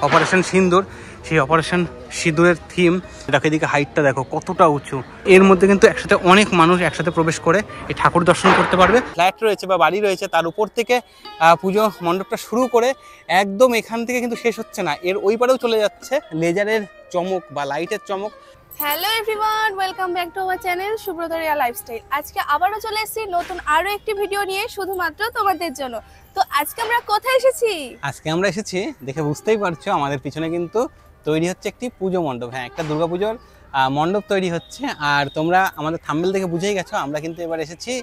Operation সিন্দুর, সেই operation সিঁদুরের theme. দেখো এদিকে হাইটটা দেখো কতটা উঁচু। এর মধ্যে কিন্তু একসাথে অনেক মানুষ একসাথে প্রবেশ করে এই ঠাকুর দর্শন করতে পারবে। ফ্ল্যাট রয়েছে বা বাড়ি রয়েছে, তার উপর থেকে পুজো মণ্ডপটা শুরু করে একদম এখান থেকে কিন্তু শেষ হচ্ছে না, এর ওই পারেও চলে যাচ্ছে লেজারের চমক বা লাইটের চমক। Hello everyone, welcome back to our channel সুব্রতরিয়া লাইফস্টাইল। আজকে আবারও চলে এসেছি নতুন আরো একটি ভিডিও নিয়ে, শুধুমাত্র তোমাদের জন্য। তো আজকে আমরা কোথায় এসেছি? আজকে আমরা এসেছি, দেখে বুঝতেই পারছো আমাদের পিছনে কিন্তু তৈরি হচ্ছে একটি পুজো মণ্ডপ। হ্যাঁ, একটা দুর্গাপুজোর মণ্ডপ তৈরি হচ্ছে। আর তোমরা আমাদের থাম্বনেল দেখে বুঝেই গেছো আমরা কিন্তু এবার এসেছি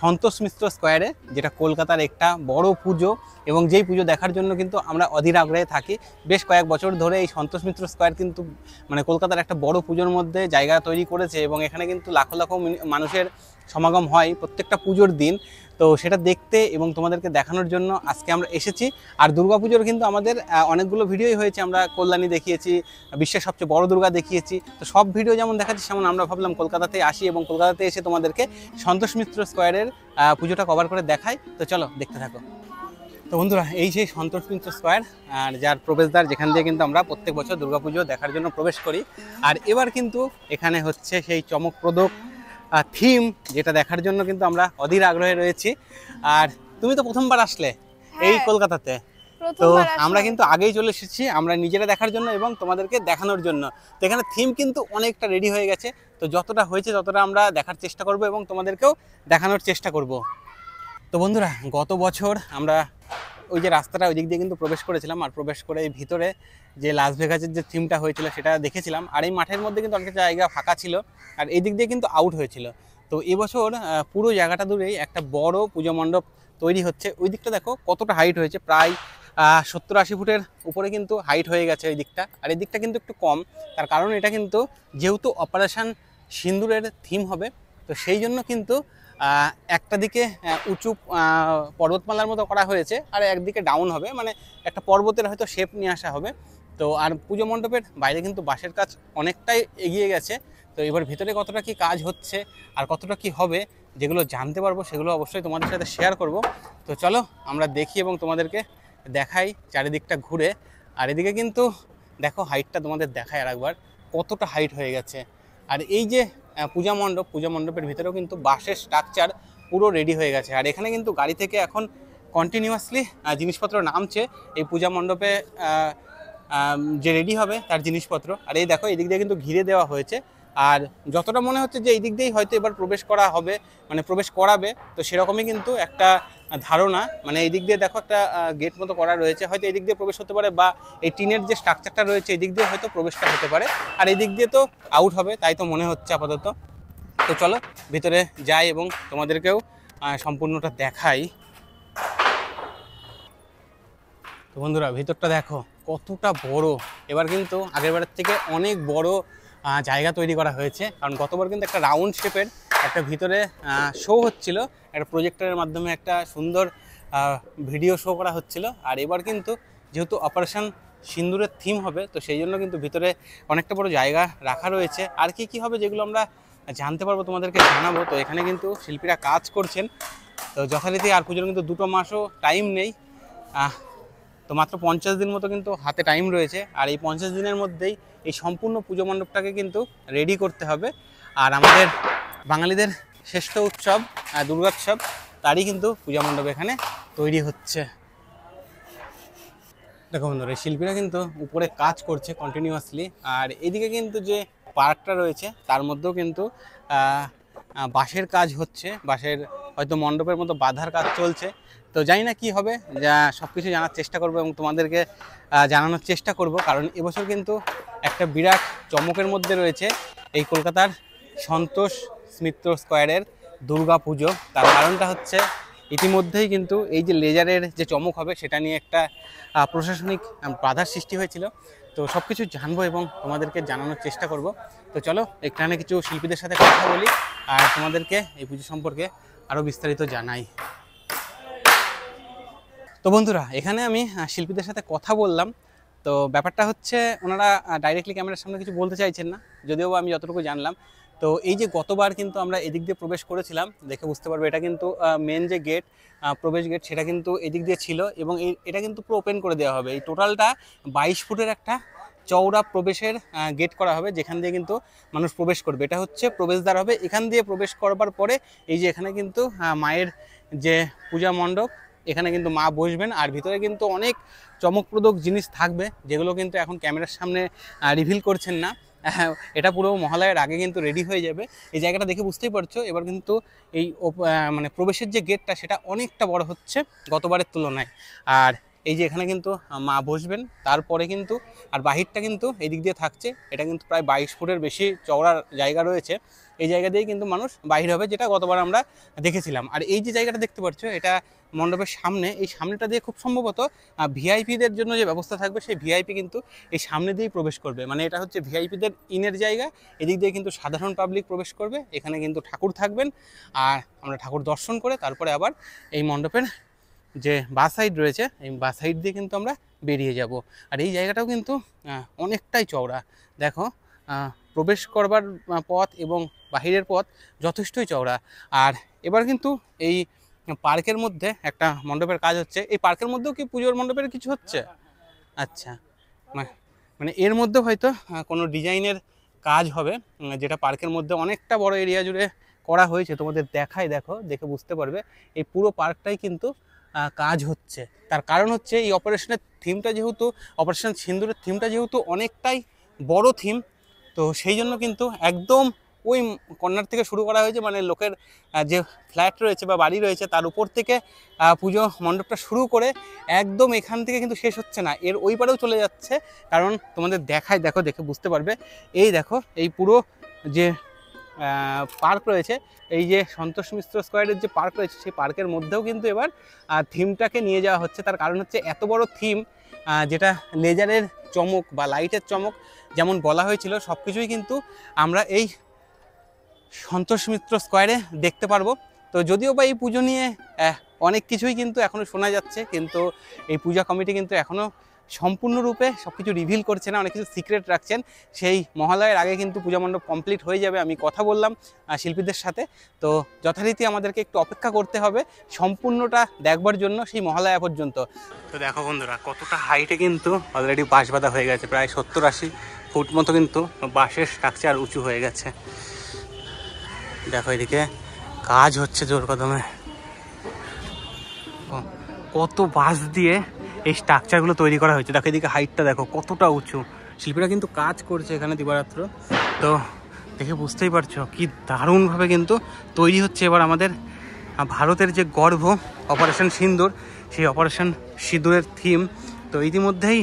সন্তোষ মিত্র স্কোয়ারে, যেটা কলকাতার একটা বড় পুজো এবং যেই পুজো দেখার জন্য কিন্তু আমরা অধীর আগ্রহে থাকি। বেশ কয়েক বছর ধরে এই সন্তোষ মিত্র স্কোয়ার কিন্তু মানে কলকাতার একটা বড় পুজোর মধ্যে জায়গা তৈরি করেছে এবং এখানে কিন্তু লাখো লাখো মানুষের সমাগম হয় প্রত্যেকটা পুজোর দিন। তো সেটা দেখতে এবং তোমাদেরকে দেখানোর জন্য আজকে আমরা এসেছি। আর দুর্গাপুজোর কিন্তু আমাদের অনেকগুলো ভিডিওই হয়েছে, আমরা কল্যাণী দেখিয়েছি, বিশ্বের সবচেয়ে বড় দুর্গা দেখিয়েছি। তো সব ভিডিও যেমন দেখাচ্ছি সেমন আমরা ভাবলাম কলকাতাতে আসি এবং কলকাতাতে এসে তোমাদেরকে সন্তোষ মিত্র স্কোয়ারের পুজোটা কভার করে দেখাই। তো চলো দেখতে থাকো। তো বন্ধুরা, এই সেই সন্তোষ মিত্র স্কোয়ার, আর যার প্রবেশদ্বার, যেখান দিয়ে কিন্তু আমরা প্রত্যেক বছর দুর্গাপুজো দেখার জন্য প্রবেশ করি। আর এবার কিন্তু এখানে হচ্ছে সেই চমকপ্রদ থিম, যেটা দেখার জন্য কিন্তু আমরা অধীর আগ্রহে রয়েছি। আর তুমি তো প্রথমবার আসলে এই কলকাতাতে, তো আমরা কিন্তু আগেই চলে এসেছি আমরা নিজেরা দেখার জন্য এবং তোমাদেরকে দেখানোর জন্য। তো এখানে থিম কিন্তু অনেকটা রেডি হয়ে গেছে, তো যতটা হয়েছে ততটা আমরা দেখার চেষ্টা করব এবং তোমাদেরকেও দেখানোর চেষ্টা করব। তো বন্ধুরা, গত বছর আমরা ওই যে রাস্তাটা ওই দিক দিয়ে কিন্তু প্রবেশ করেছিলাম, আর প্রবেশ করে এই ভিতরে যে লাস ভেগাসের যে থিমটা হয়েছিল সেটা দেখেছিলাম। আর এই মাঠের মধ্যে কিন্তু অনেক জায়গা ফাঁকা ছিল আর এই দিক দিয়ে কিন্তু আউট হয়েছিল। তো এবছর পুরো জায়গাটা দূরেই একটা বড় পুজো মণ্ডপ তৈরি হচ্ছে। ওই দিকটা দেখো কতটা হাইট হয়েছে, প্রায় 70-80 ফুটের উপরে কিন্তু হাইট হয়ে গেছে ওই দিকটা। আর এই দিকটা কিন্তু একটু কম, তার কারণ এটা কিন্তু যেহেতু অপারেশন সিন্দুরের থিম হবে, তো সেই জন্য কিন্তু একটা দিকে উঁচু পর্বতমালার মতো করা হয়েছে আর একদিকে ডাউন হবে, মানে একটা পর্বতের হয়তো শেপ নিয়ে আসা হবে। তো আর পুজো মণ্ডপের বাইরে কিন্তু বাঁশের কাজ অনেকটাই এগিয়ে গেছে। তো এবার ভিতরে কতটা কি কাজ হচ্ছে আর কতটা কি হবে, যেগুলো জানতে পারবো সেগুলো অবশ্যই তোমাদের সাথে শেয়ার করব। তো চলো আমরা দেখি এবং তোমাদেরকে দেখাই চারিদিকটা ঘুরে। আর এদিকে কিন্তু দেখো হাইটটা তোমাদের দেখায় আর একবার, কতটা হাইট হয়ে গেছে। আর এই যে পূজা মণ্ডপের ভিতরেও কিন্তু বাঁশের স্ট্রাকচার পুরো রেডি হয়ে গেছে। আর এখানে কিন্তু গাড়ি থেকে এখন কন্টিনিউয়াসলি জিনিসপত্র নামছে এই পূজা মণ্ডপে যে রেডি হবে তার জিনিসপত্র। আর এই দেখো এদিক দিয়ে কিন্তু ঘিরে দেওয়া হয়েছে। আর যতটা মনে হচ্ছে যে এই দিক দিয়েই হয়তো এবার প্রবেশ করা হবে, মানে প্রবেশ করাবে, তো সেরকমই কিন্তু একটা ধারণা। মানে এই দিক দিয়ে দেখো একটা গেট মতো করা রয়েছে, হয়তো এই দিক দিয়ে প্রবেশ হতে পারে বা এই টিনের যে স্ট্রাকচারটা রয়েছে এই দিক দিয়ে হয়তো প্রবেশটা হতে পারে। আর এই দিক দিয়ে তো আউট হবে তাই তো মনে হচ্ছে আপাতত। তো চলো ভিতরে যাই এবং তোমাদেরকেও সম্পূর্ণটা দেখাই। তো বন্ধুরা, ভিতরটা দেখো কতটা বড়। এবার কিন্তু আগেরবারের থেকে অনেক বড় জায়গা তৈরি করা হয়েছে, কারণ গতবার কিন্তু একটা রাউন্ড শেপের একটা ভিতরে শো হচ্ছিল, একটা প্রজেক্টরের মাধ্যমে একটা সুন্দর ভিডিও শো করা হচ্ছিল। আর এবার কিন্তু যেহেতু অপারেশন সিন্দুরের থিম হবে, তো সেই জন্য কিন্তু ভিতরে অনেকটা বড় জায়গা রাখা রয়েছে। আর কি কি হবে যেগুলো আমরা জানতে পারবো তোমাদেরকে জানাবো। তো এখানে কিন্তু শিল্পীরা কাজ করছেন। তো যথারীতি আর পুজোর কিন্তু 2 মাসও টাইম নেই, তো মাত্র 50 দিন মতো কিন্তু হাতে টাইম রয়েছে। আর এই 50 দিনের মধ্যেই এই সম্পূর্ণ পুজো মণ্ডপটাকে কিন্তু রেডি করতে হবে। আর আমাদের বাঙালিদের শ্রেষ্ঠ উৎসব দুর্গোৎসব, তারই কিন্তু পূজা মণ্ডপ এখানে তৈরি হচ্ছে। দেখো বন্ধুরা, এই শিল্পীরা কিন্তু উপরে কাজ করছে কন্টিনিউয়াসলি। আর এদিকে কিন্তু যে পার্কটা রয়েছে তার মধ্যেও কিন্তু বাঁশের কাজ হচ্ছে, বাঁশের হয়তো মণ্ডপের মতো বাঁধার কাজ চলছে। তো জানি না কী হবে, যা সব কিছু জানার চেষ্টা করব এবং তোমাদেরকে জানানোর চেষ্টা করব। কারণ এবছর কিন্তু একটা বিরাট চমকের মধ্যে রয়েছে এই কলকাতার সন্তোষ মিত্র স্কোয়ারের দুর্গা পুজো। তার কারণটা হচ্ছে ইতিমধ্যেই কিন্তু এই যে লেজারের যে চমক হবে সেটা নিয়ে একটা প্রশাসনিক বাধার সৃষ্টি হয়েছিল। তো সব কিছু জানবো এবং তোমাদেরকে জানানোর চেষ্টা করব। তো চলো এখানে কিছু শিল্পীদের সাথে কথা বলি আর তোমাদেরকে এই পুজো সম্পর্কে আরও বিস্তারিত জানাই। তো বন্ধুরা, এখানে আমি শিল্পীদের সাথে কথা বললাম। তো ব্যাপারটা হচ্ছে ওনারা ডাইরেক্টলি ক্যামেরার সামনে কিছু বলতে চাইছেন না, যদিও আমি যতটুকু জানলাম তো এই যে গতবার কিন্তু আমরা এদিক দিয়ে প্রবেশ করেছিলাম, দেখে বুঝতে পারবে এটা কিন্তু মেন যে গেট, প্রবেশ গেট, সেটা কিন্তু এদিক দিয়ে ছিল এবং এটা কিন্তু পুরো ওপেন করে দেওয়া হবে। এই টোটালটা 22 ফুটের একটা চওড়া প্রবেশের গেট করা হবে, যেখান দিয়ে কিন্তু মানুষ প্রবেশ করবে। এটা হচ্ছে প্রবেশদ্বার হবে। এখান দিয়ে প্রবেশ করবার পরে এই যে এখানে কিন্তু মায়ের যে পূজা মণ্ডপ, এখানে কিন্তু মা বসবেন, আর ভিতরে কিন্তু অনেক চমকপ্রদ জিনিস থাকবে, যেগুলো কিন্তু এখন ক্যামেরার সামনে রিভিল করছেন না। এটা পুরো মহালয়ার আগে কিন্তু রেডি হয়ে যাবে। এই জায়গাটা দেখে বুঝতেই পারছো এবার কিন্তু এই মানে প্রবেশের যে গেটটা সেটা অনেকটা বড় হচ্ছে গতবারের তুলনায়। আর এই যে এখানে কিন্তু মা বসবেন, তারপরে কিন্তু আর বাহিরটা কিন্তু এদিক দিয়ে থাকছে। এটা কিন্তু প্রায় 22 ফুটের বেশি চওড়া জায়গা রয়েছে। এই জায়গা দিয়েই কিন্তু মানুষ বাহির হবে, যেটা গতবার আমরা দেখেছিলাম। আর এই যে জায়গাটা দেখতে পাচ্ছ, এটা মণ্ডপের সামনে, এই সামনেটা দিয়ে খুব সম্ভবত ভিআইপিদের জন্য যে ব্যবস্থা থাকবে, সেই ভিআইপি কিন্তু এই সামনে দিয়েই প্রবেশ করবে। মানে এটা হচ্ছে ভিআইপিদের ইনের জায়গা, এদিক দিয়ে কিন্তু সাধারণ পাবলিক প্রবেশ করবে। এখানে কিন্তু ঠাকুর থাকবেন, আর আমরা ঠাকুর দর্শন করে তারপরে আবার এই মণ্ডপের যে বাস সাইড রয়েছে, এই বাস সাইড দিয়ে কিন্তু আমরা বেরিয়ে যাব। আর এই জায়গাটাও কিন্তু অনেকটাই চওড়া। দেখো, প্রবেশ করবার পথ এবং বাহিরের পথ যথেষ্টই চওড়া। আর এবার কিন্তু এই পার্কের মধ্যে একটা মণ্ডপের কাজ হচ্ছে। এই পার্কের মধ্যেও কি পুজোর মণ্ডপের কিছু হচ্ছে? আচ্ছা, মানে এর মধ্যে হয়তো কোনো ডিজাইনের কাজ হবে, যেটা পার্কের মধ্যে অনেকটা বড় এরিয়া জুড়ে করা হয়েছে। তোমাদের দেখাই, দেখো, দেখে বুঝতে পারবে এই পুরো পার্কটাই কিন্তু কাজ হচ্ছে। তার কারণ হচ্ছে এই অপারেশনের থিমটা যেহেতু, অপারেশন সিন্দুরের থিমটা যেহেতু অনেকটাই বড় থিম, তো সেই জন্য কিন্তু একদম ওই কর্নার থেকে শুরু করা হয়েছে। মানে লোকের যে ফ্ল্যাট রয়েছে বা বাড়ি রয়েছে তার উপর থেকে পুজো মণ্ডপটা শুরু করে একদম এখান থেকে কিন্তু শেষ হচ্ছে না, এর ওই পারেও চলে যাচ্ছে। কারণ তোমাদের দেখাই, দেখো, দেখে বুঝতে পারবে। এই দেখো, এই পুরো যে পার্ক রয়েছে, এই যে সন্তোষ মিশ্র স্কোয়ারের যে পার্ক রয়েছে, সেই পার্কের মধ্যেও কিন্তু এবার থিমটাকে নিয়ে যাওয়া হচ্ছে। তার কারণ হচ্ছে এত বড় থিম, যেটা লেজারের চমক বা লাইটের চমক যেমন বলা হয়েছিল, সব কিছুই কিন্তু আমরা এই সন্তোষ মিত্র স্কোয়ারে দেখতে পারবো। তো যদিও বা এই পুজো নিয়ে অনেক কিছুই কিন্তু এখনও শোনা যাচ্ছে, কিন্তু এই পূজা কমিটি কিন্তু এখনও সম্পূর্ণরূপে সব কিছু রিভিল করছে না, অনেক কিছু সিক্রেট রাখছেন। সেই মহালয়ের আগে কিন্তু পূজা মণ্ডপ কমপ্লিট হয়ে যাবে, আমি কথা বললাম শিল্পীদের সাথে। তো যথারীতি আমাদেরকে একটু অপেক্ষা করতে হবে সম্পূর্ণটা দেখবার জন্য, সেই মহালয়া পর্যন্ত। তো দেখো বন্ধুরা, কতটা হাইটে কিন্তু অলরেডি বাঁশ বাঁধা হয়ে গেছে, প্রায় 70-80 ফুট মতো কিন্তু বাঁশের স্ট্রাকচার উঁচু হয়ে গেছে। দেখো, এদিকে কাজ হচ্ছে জোর কদমে। কত বাঁশ দিয়ে এই স্ট্রাকচারগুলো তৈরি করা হয়েছে। দেখো, এদিকে হাইটটা দেখো কতটা উঁচু। শিল্পীরা কিন্তু কাজ করছে এখানে দিবারাত্র। তো দেখে বুঝতেই পারছো কি দারুণভাবে কিন্তু তৈরি হচ্ছে এবার আমাদের ভারতের যে গর্ভ অপারেশন সিন্দুর, সেই অপারেশন সিঁদুরের থিম। তো ইতিমধ্যেই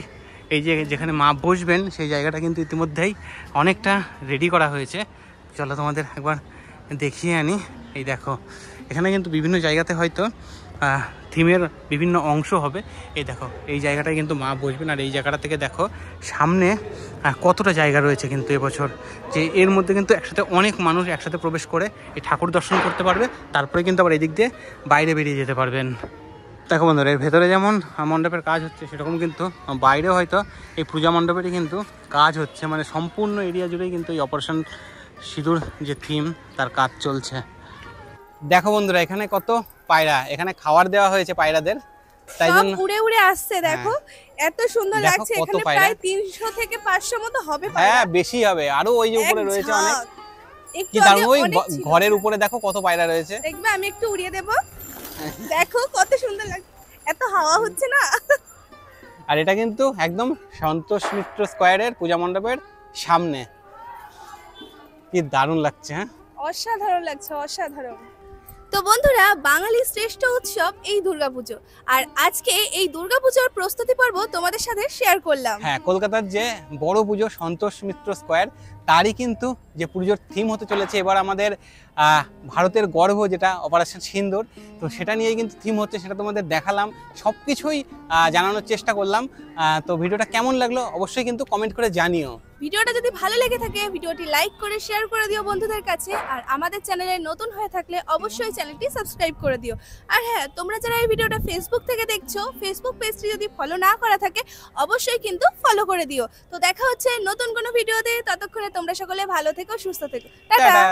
এই যে যেখানে মা বসবেন, সেই জায়গাটা কিন্তু ইতিমধ্যেই অনেকটা রেডি করা হয়েছে। চলো তোমাদের একবার দেখিয়ে আনি। এই দেখো, এখানে কিন্তু বিভিন্ন জায়গাতে হয়তো থিমের বিভিন্ন অংশ হবে। এই দেখো, এই জায়গাটায় কিন্তু মা বসবেন। আর এই জায়গাটা থেকে দেখো সামনে কতটা জায়গা রয়েছে কিন্তু এবছর, যে এর মধ্যে কিন্তু একসাথে অনেক মানুষ একসাথে প্রবেশ করে এই ঠাকুর দর্শন করতে পারবে। তারপরে কিন্তু আবার এদিক দিয়ে বাইরে বেরিয়ে যেতে পারবেন। দেখো বন্ধুরা, এর ভেতরে যেমন মণ্ডপের কাজ হচ্ছে, সেরকম কিন্তু বাইরেও হয়তো এই পূজা মণ্ডপেরই কিন্তু কাজ হচ্ছে। মানে সম্পূর্ণ এরিয়া জুড়েই কিন্তু এই অপারেশন সিঁদুর যে থিম, তার কাজ চলছে। দেখো বন্ধুরা, এখানে কত পায়রা, এখানে খাবার দেওয়া হয়েছে পায়রাদের, তাই জন্য উড়ে উড়ে আসছে। দেখো, এত সুন্দর লাগছে। এখানে প্রায় 300 থেকে 500 মতো হবে পায়রা। হ্যাঁ, বেশি হবে, আরো ওই যে উপরে রয়েছে অনেক। কি দারুণ, ওই ঘরের উপরে দেখো কত পায়রা রয়েছে। দেখবে, আমি একটু উড়িয়ে দেব। দেখো কত সুন্দর লাগছে, এত হাওয়া হচ্ছে না। আর এটা কিন্তু একদম সন্তোষ মিত্র স্কোয়ারের পূজা মণ্ডপের সামনে। কি দারুণ লাগছে। হ্যাঁ, অসাধারণ লাগছে, অসাধারণ। তো বন্ধুরা, বাঙালির শ্রেষ্ঠ উৎসব এই দুর্গাপুজো, আর আজকে এই দুর্গাপুজোর প্রস্তুতি পর্ব তোমাদের সাথে শেয়ার করলাম। হ্যাঁ, কলকাতার যে বড় পুজো সন্তোষ মিত্র স্কোয়ার, তারই কিন্তু যে পুজোর থিম হতে চলেছে এবার আমাদের ভারতের গর্ভ, যেটা অপারেশন সিন্দুর। তো সেটা নিয়েই কিন্তু থিম হচ্ছে, সেটা তোমাদের দেখালাম, সব কিছুই জানানোর চেষ্টা করলাম। তো ভিডিওটা কেমন লাগলো অবশ্যই কিন্তু কমেন্ট করে জানিও। ভিডিওটা যদি ভালো লেগে থাকে, ভিডিওটি লাইক করে শেয়ার করে দিও বন্ধুদের কাছে। আর আমাদের চ্যানেলে নতুন হয়ে থাকলে অবশ্যই চ্যানেলটি সাবস্ক্রাইব করে দিও। আর হ্যাঁ, তোমরা যারা এই ভিডিওটা ফেসবুক থেকে দেখছো, ফেসবুক পেজটি যদি ফলো না করা থাকে অবশ্যই কিন্তু ফলো করে দিও। তো দেখা হচ্ছে নতুন কোনো ভিডিওতে, ততক্ষণে তোমরা সকলে ভালো থেকো, সুস্থ থেকো। টাটা। টাটা।